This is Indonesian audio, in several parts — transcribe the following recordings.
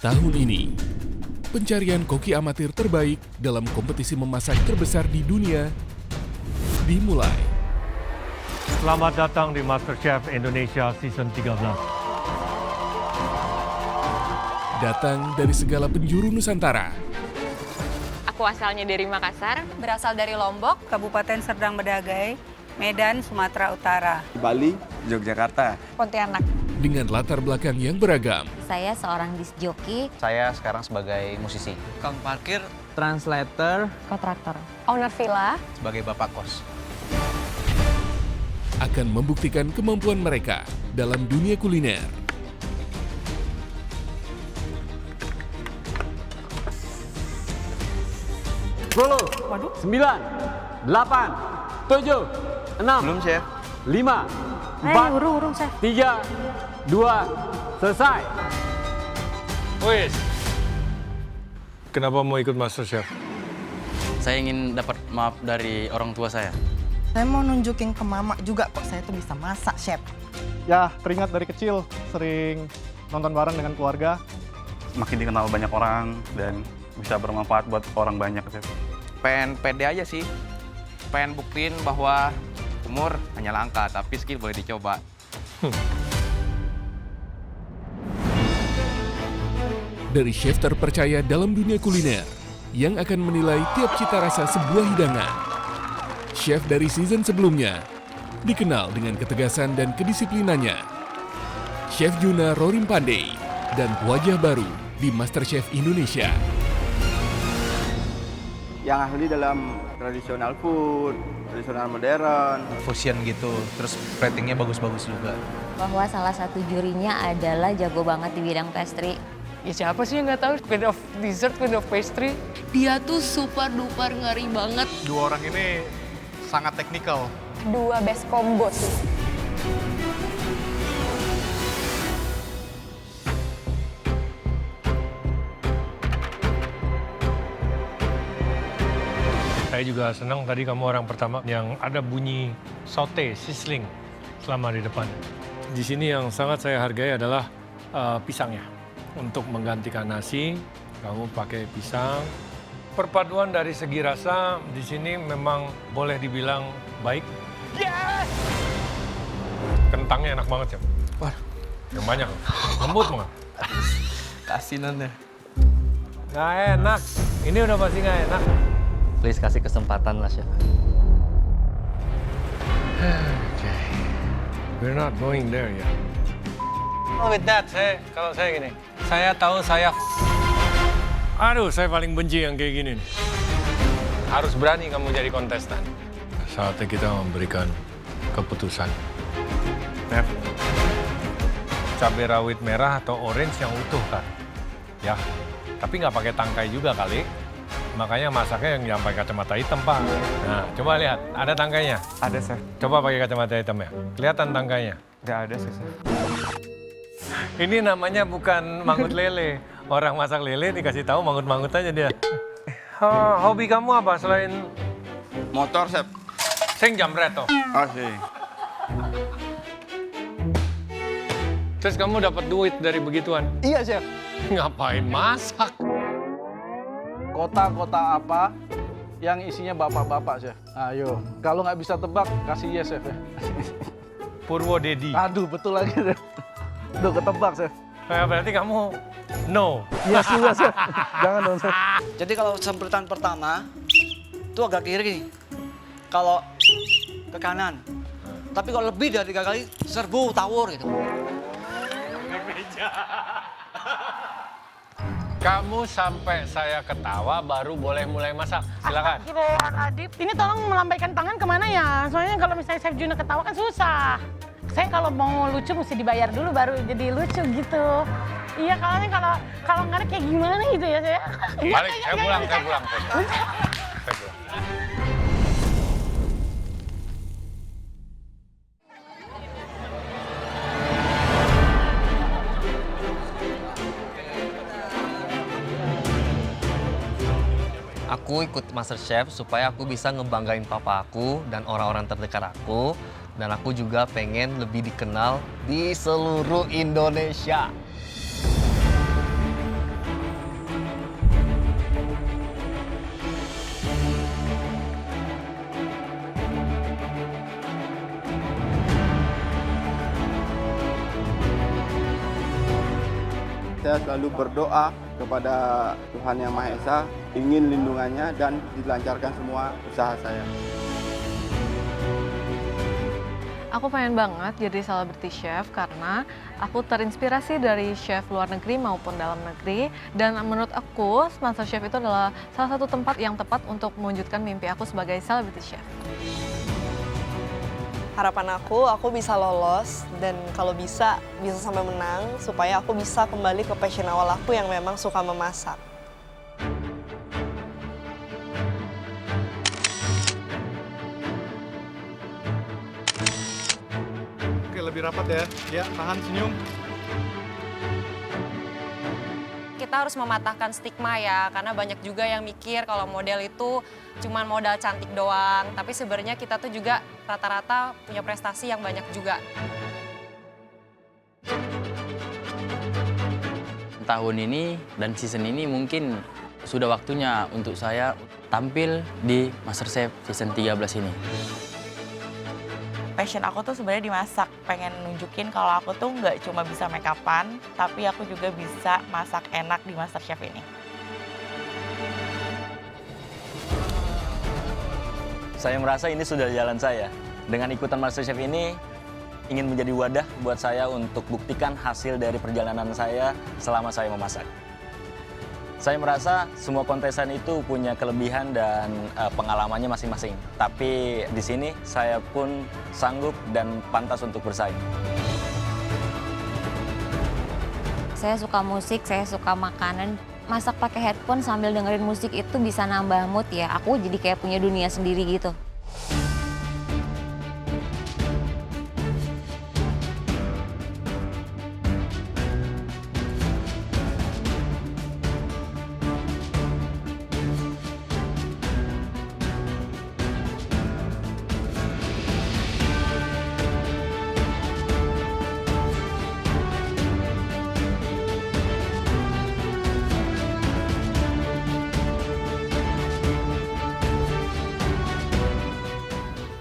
Tahun ini, pencarian koki amatir terbaik dalam kompetisi memasak terbesar di dunia dimulai. Selamat datang di MasterChef Indonesia Season 13. Datang dari segala penjuru Nusantara. Aku asalnya dari Makassar. Berasal dari Lombok, Kabupaten Serdang Bedagai, Medan, Sumatera Utara. Bali, Yogyakarta. Pontianak. Dengan latar belakang yang beragam, Saya seorang disc jockey, Saya sekarang sebagai musisi, Kang parkir, translator, kontraktor. Owner villa. sebagai bapak kos. akan membuktikan kemampuan mereka dalam dunia kuliner. Sepuluh, 9, 8, 7, 6, belum chef. 5, 4, Urung, Chef. 3, 2, selesai. Wes, kenapa mau ikut MasterChef? Saya ingin dapat maaf dari orang tua saya. Saya mau nunjukin ke mama juga kok saya tuh bisa masak, Chef. Ya, teringat dari kecil sering nonton bareng dengan keluarga. Makin dikenal banyak orang dan bisa bermanfaat buat orang banyak, chef. Pengen pede aja sih. Pengen buktiin bahwa umur hanyalah angka, tapi skill boleh dicoba. Dari chef terpercaya dalam dunia kuliner yang akan menilai tiap cita rasa sebuah hidangan. Chef dari season sebelumnya dikenal dengan ketegasan dan kedisiplinannya. Chef Juna Rorim Pandey dan wajah baru di MasterChef Indonesia. Yang ahli dalam tradisional food, tradisional modern. Fusion gitu, terus ratingnya bagus-bagus juga. Bahwa salah satu jurinya adalah jago banget di bidang pastry. Ya siapa sih yang nggak tahu queen of dessert, queen of pastry? Dia tuh super duper ngeri banget. Dua orang ini sangat teknikal. Dua best combo sih. Saya juga senang tadi kamu orang pertama yang ada bunyi saute, sizzling selama di depan. Di sini yang sangat saya hargai adalah pisangnya. Untuk menggantikan nasi, kamu pakai pisang. Perpaduan dari segi rasa di sini memang boleh dibilang baik. Yes! Kentangnya enak banget ya. Wah. Yang banyak, lembut banget. Kasinannya. Nggak enak, ini udah pasti nggak enak. Please kasih kesempatan lah, Chef. Okay. We're not going there yet. Oh, with that, kalau saya gini, saya tahu saya aduh, saya paling benci yang kayak gini nih. Harus berani kamu jadi kontestan. Saatnya kita memberikan keputusan. Chef, cabai rawit merah atau orange yang utuh kan? Ya, tapi nggak pakai tangkai juga kali. Makanya masaknya yang pakai kacamata hitam, Pak. Nah, coba lihat, ada tangkainya? Ada, chef. Coba pakai kacamata hitam ya. Kelihatan tangkainya? Nggak ada, chef. Ini namanya bukan mangut lele. Orang masak lele dikasih tahu mangut-mangut aja dia. Hobi kamu apa selain Motor, chef. sing jamret toh? Oh, sih. Terus kamu dapat duit dari begituan? Iya, chef. Ngapain masak? Kota-kota apa yang isinya bapak-bapak, chef? Ayo, kalau nggak bisa tebak, kasih yes, chef. Ya. Purwodedi. Aduh, betul lagi, chef. Udah ketebak, chef. Berarti kamu no. Yes juga, chef. Jangan dong, chef. Jadi kalau semprotan pertama itu agak kiri. Kalau ke kanan. Tapi kalau lebih dari 3 kali serbu tawur gitu. Kamu sampai saya ketawa baru boleh mulai masak. Silakan. Adip, ini tolong melambaikan tangan kemana ya? Soalnya kalau misalnya Chef Juna ketawa kan susah. Saya kalau mau lucu mesti dibayar dulu baru jadi lucu gitu. Iya, kalau nggak ada kayak gimana gitu ya saya. Balik, saya pulang. Saya pulang. Aku ikut MasterChef supaya aku bisa ngebanggain papa aku dan orang-orang terdekat aku. Dan aku juga pengen lebih dikenal di seluruh Indonesia. Saya selalu berdoa kepada Tuhan Yang Maha Esa, ingin lindungannya dan dilancarkan semua usaha saya. Aku pengen banget jadi celebrity chef karena aku terinspirasi dari chef luar negeri maupun dalam negeri. Dan menurut aku, MasterChef itu adalah salah satu tempat yang tepat untuk mewujudkan mimpi aku sebagai celebrity chef. Harapan aku bisa lolos dan kalau bisa sampai menang supaya aku bisa kembali ke passion awal aku yang memang suka memasak. Oke, lebih rapat ya. Ya, tahan senyum. Kita harus mematahkan stigma ya, karena banyak juga yang mikir kalau model itu cuma modal cantik doang. Tapi sebenarnya kita tuh juga rata-rata punya prestasi yang banyak juga. Tahun ini dan season ini mungkin sudah waktunya untuk saya tampil di MasterChef season 13 ini. Passion aku tuh sebenarnya dimasak, pengen nunjukin kalau aku tuh nggak cuma bisa make up-an, tapi aku juga bisa masak enak di MasterChef ini. Saya merasa ini sudah jalan saya. Dengan ikutan MasterChef ini, ingin menjadi wadah buat saya untuk buktikan hasil dari perjalanan saya selama saya memasak. Saya merasa semua kontesan itu punya kelebihan dan pengalamannya masing-masing. Tapi di sini saya pun sanggup dan pantas untuk bersaing. Saya suka musik, saya suka makanan. Masak pakai headphone sambil dengerin musik itu bisa nambah mood ya. Aku jadi kayak punya dunia sendiri gitu.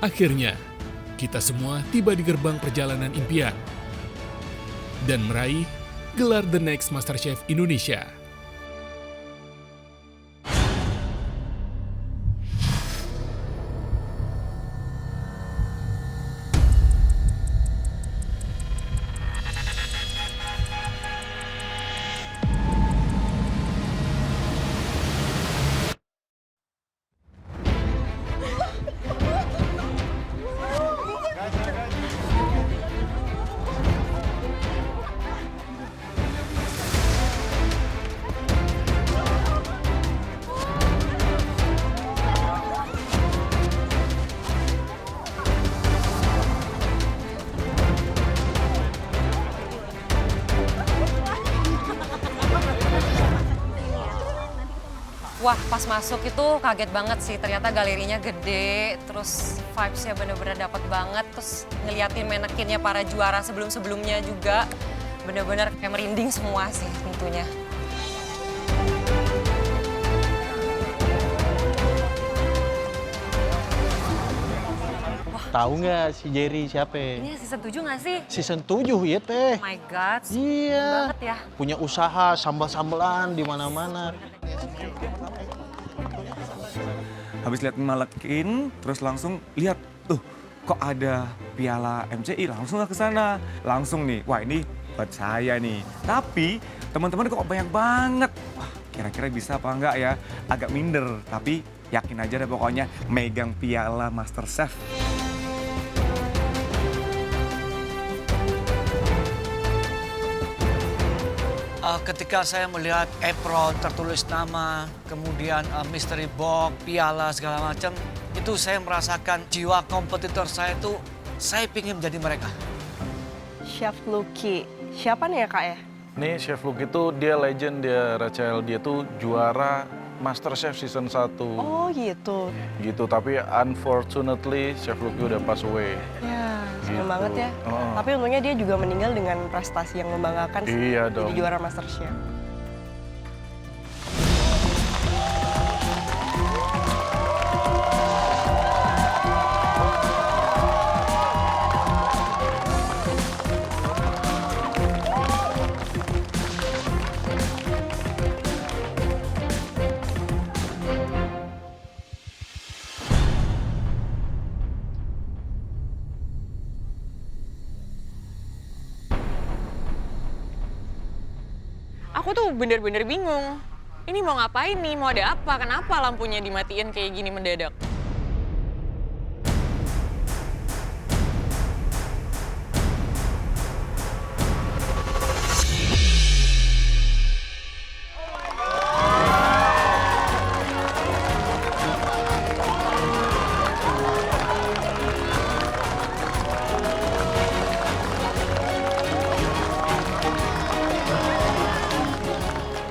Akhirnya, kita semua tiba di gerbang perjalanan impian dan meraih gelar The Next MasterChef Indonesia. Wah, pas masuk itu kaget banget sih. Ternyata galerinya gede, terus vibes-nya bener-bener dapet banget. Terus ngeliatin manekinnya para juara sebelum-sebelumnya juga. Bener-bener kayak merinding semua sih tentunya. Tahu nggak si Jerry siapa? Ini season 7 nggak sih? Season 7 ya teh. Oh my God, iya. banget ya. Punya usaha sambal-sambalan di mana-mana. Habis lihat malekin, terus langsung lihat, kok ada piala MCI, langsung ke sana. Langsung nih, wah ini buat saya nih. Tapi teman-teman kok banyak banget. Wah, kira-kira bisa apa enggak ya? Agak minder, tapi yakin aja deh pokoknya megang piala MasterChef. Ketika saya melihat apron tertulis nama, kemudian mystery box, piala segala macam, itu saya merasakan jiwa kompetitor saya itu, saya ingin menjadi mereka. Chef Lucky, siapa nih ya Kak ya? Nih Chef Lucky itu dia legend, dia Rachel, dia tuh juara MasterChef season 1. Oh gitu. Gitu, tapi unfortunately Chef Lucky udah pass away. Ya, sayang Gitu. banget ya. Tapi untungnya dia juga meninggal dengan prestasi yang membanggakan sih. Iya dong. Jadi juara MasterChef. aku tuh bener-bener bingung. Ini mau ngapain nih? Mau ada apa? Kenapa lampunya dimatiin kayak gini mendadak?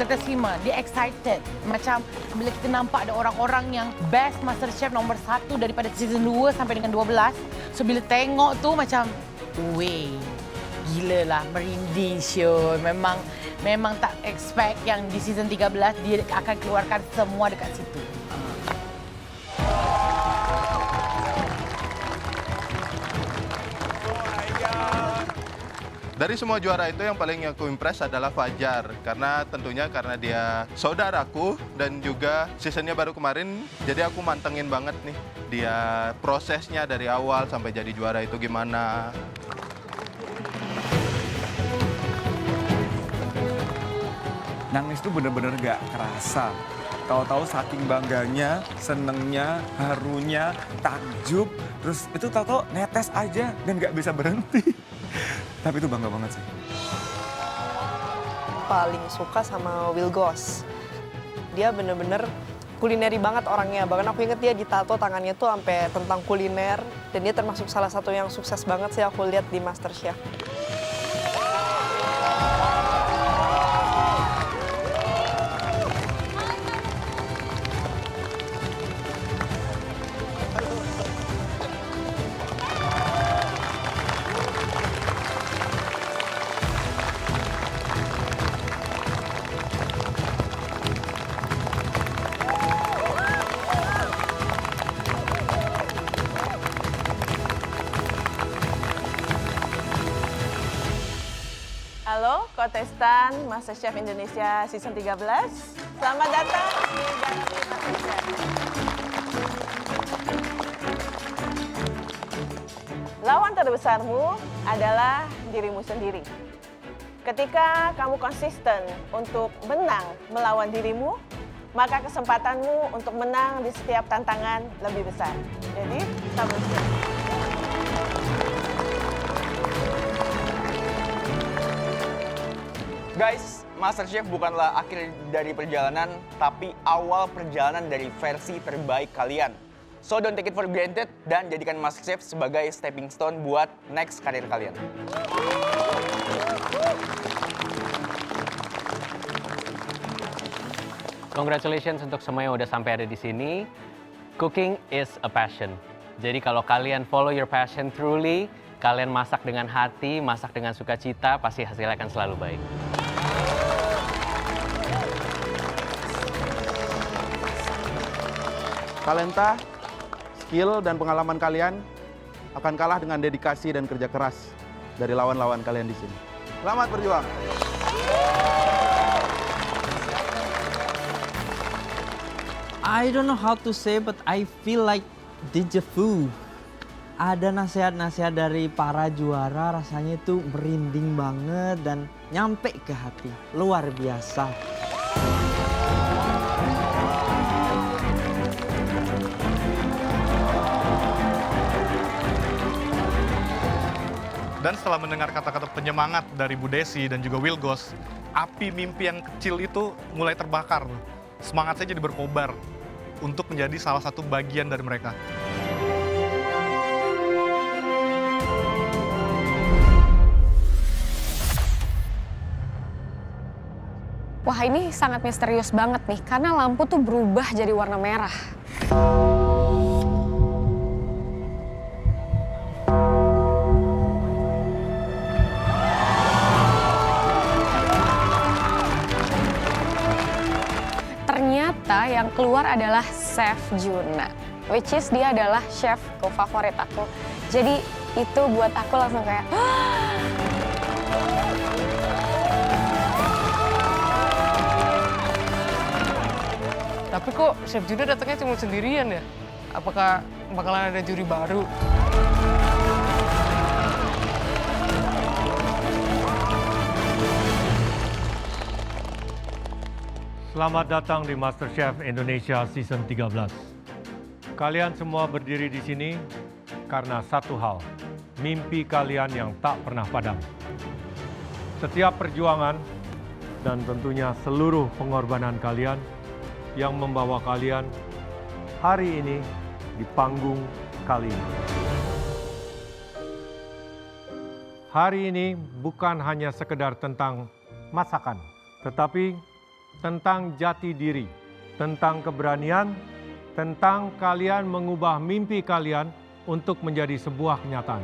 Terkesima, dia excited. Macam bila kita nampak ada orang-orang yang best MasterChef nomor 1 daripada season 2 sampai dengan 12. So bila tengok tu macam, weh, gila lah, merinding show. Memang tak expect yang di season 13 dia akan keluarkan semua dekat situ. Dari semua juara itu yang paling aku impress adalah Fajar. Karena dia saudaraku dan juga seasonnya baru kemarin. Jadi aku mantengin banget nih dia prosesnya dari awal sampai jadi juara itu gimana. Nangis tuh bener-bener gak kerasa. Tahu-tahu saking bangganya, senengnya, harunya, takjub. Terus itu tahu-tahu netes aja dan gak bisa berhenti. Tapi itu bangga banget sih. Paling suka sama Wilgos. Dia bener-bener kulineri banget orangnya. Bahkan aku inget dia ditato tangannya tuh sampai tentang kuliner. Dan dia termasuk salah satu yang sukses banget sih aku lihat di MasterChef. Halo, kontestan MasterChef Indonesia Season 13. Selamat datang di Galaxy MasterChef. Lawan terbesarmu adalah dirimu sendiri. Ketika kamu konsisten untuk menang melawan dirimu, maka kesempatanmu untuk menang di setiap tantangan lebih besar. Jadi, kamu siap. Guys, MasterChef bukanlah akhir dari perjalanan, tapi awal perjalanan dari versi terbaik kalian. So don't take it for granted dan jadikan MasterChef sebagai stepping stone buat next karir kalian. Congratulations untuk semua yang udah sampai ada di sini. Cooking is a passion. Jadi kalau kalian follow your passion truly, kalian masak dengan hati, masak dengan sukacita, pasti hasilnya akan selalu baik. Talenta, skill, dan pengalaman kalian akan kalah dengan dedikasi dan kerja keras dari lawan-lawan kalian di sini. Selamat berjuang! I don't know how to say, but I feel like déjà vu. Ada nasihat-nasihat dari para juara, rasanya itu merinding banget dan nyampe ke hati. Luar biasa. Dan setelah mendengar kata-kata penyemangat dari Bu Desi dan juga Wilgos, api mimpi yang kecil itu mulai terbakar. Semangat saya jadi berkobar untuk menjadi salah satu bagian dari mereka. Wah, ini sangat misterius banget nih, karena lampu tuh berubah jadi warna merah. Ternyata yang keluar adalah Chef Juna, which is dia adalah chef favorit aku. Jadi itu buat aku langsung kayak, Tapi kok Chef Juna datangnya cuma sendirian ya? Apakah bakalan ada juri baru? Selamat datang di MasterChef Indonesia Season 13. Kalian semua berdiri di sini karena satu hal, mimpi kalian yang tak pernah padam. Setiap perjuangan dan tentunya seluruh pengorbanan kalian yang membawa kalian hari ini di panggung kali ini. Hari ini bukan hanya sekedar tentang masakan, tetapi tentang jati diri, tentang keberanian, tentang kalian mengubah mimpi kalian untuk menjadi sebuah kenyataan.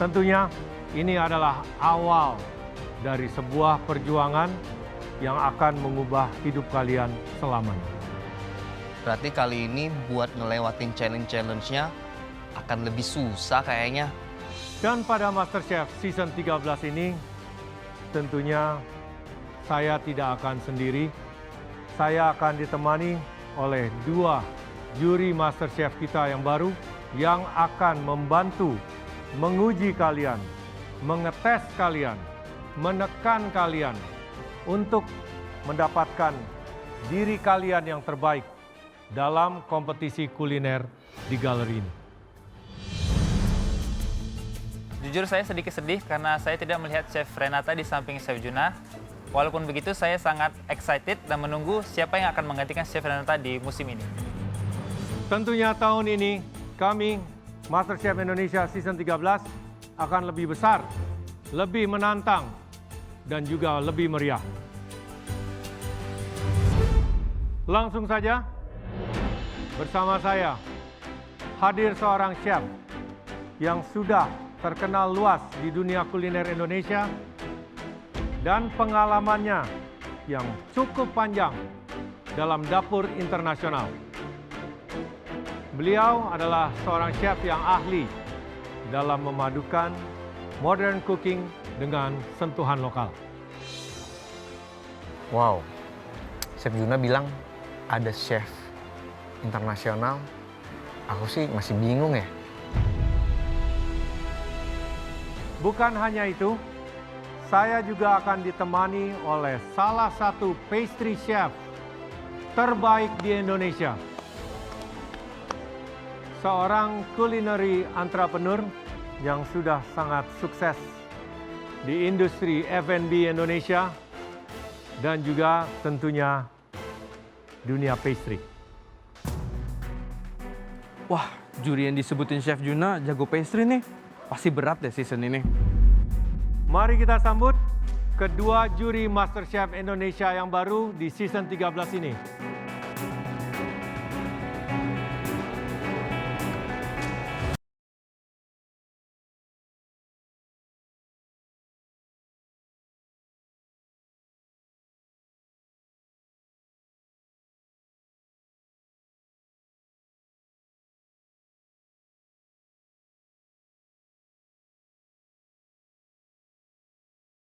Tentunya ini adalah awal dari sebuah perjuangan yang akan mengubah hidup kalian selamanya. Berarti kali ini buat ngelewatin challenge-challenge-nya akan lebih susah kayaknya. Dan pada MasterChef Season 13 ini, tentunya saya tidak akan sendiri. Saya akan ditemani oleh 2 juri MasterChef kita yang baru yang akan membantu menguji kalian, mengetes kalian, menekan kalian untuk mendapatkan diri kalian yang terbaik dalam kompetisi kuliner di galeri ini. Jujur saya sedikit sedih karena saya tidak melihat Chef Renata di samping Chef Juna. Walaupun begitu saya sangat excited dan menunggu siapa yang akan menggantikan Chef Renata di musim ini. Tentunya tahun ini kami MasterChef Indonesia Season 13 akan lebih besar, lebih menantang, dan juga lebih meriah. Langsung saja, bersama saya hadir seorang chef yang sudah terkenal luas di dunia kuliner Indonesia dan pengalamannya yang cukup panjang dalam dapur internasional. Beliau adalah seorang chef yang ahli dalam memadukan modern cooking dengan sentuhan lokal. Wow, Chef Juna bilang ada chef internasional. Aku sih masih bingung ya. Bukan hanya itu, saya juga akan ditemani oleh salah satu pastry chef terbaik di Indonesia. Seorang culinary entrepreneur yang sudah sangat sukses di industri F&B Indonesia dan juga tentunya dunia pastry. Wah, juri yang disebutin Chef Juna jago pastry nih. Pasti berat deh season ini. Mari kita sambut kedua juri MasterChef Indonesia yang baru di season 13 ini.